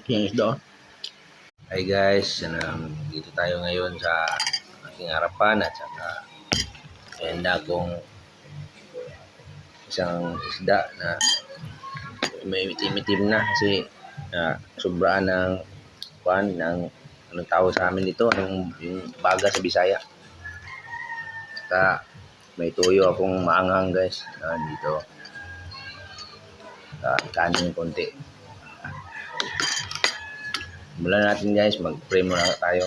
Yung isda. Hi guys, dito tayo ngayon sa aking harapan at saka handa kong isang isda na may itim-itim na kasi sobraan ng anong tawag sa amin dito, yung baga sa Bisaya. Saka may tuyo akong maanghang guys dito. Kanin konti. Simulan natin guys, mag-pray muna tayo.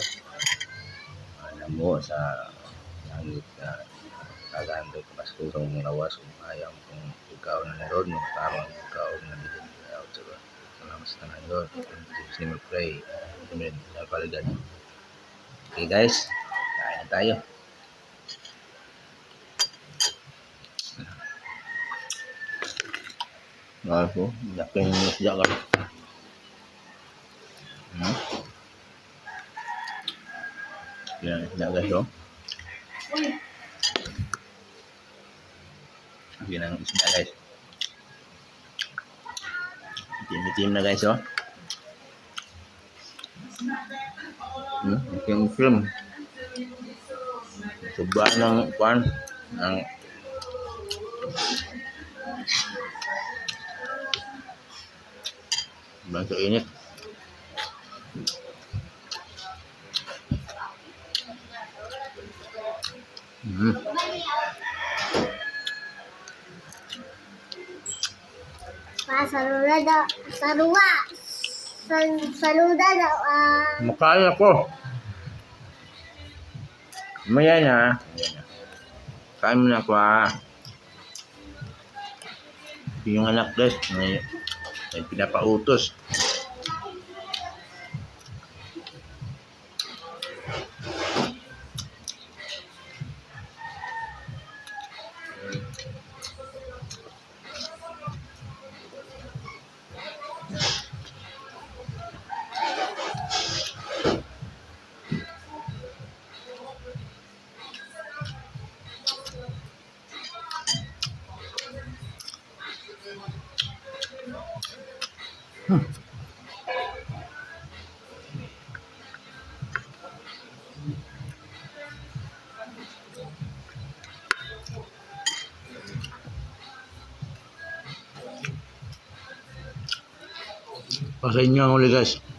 Namo sa langit na nagandog paskutong lawas ayam kung ikaw na naroon magkaroon ikaw na dito out sa salamat sa tanan Lord. Sige mag-pray. Amen. Sa paligan. Okay guys, kain na tayo. Ako, yakin mo siya ka. Yan, guys, oh. Yan ang isda guys. Itim-itim na guys, oh. Yung film. Sobrang ng ng sobrang init. Saluda daw. Makaya ko. Maya na. Kain mo na ako Yung anak guys, may pinapautos. Pasensya ulit guys.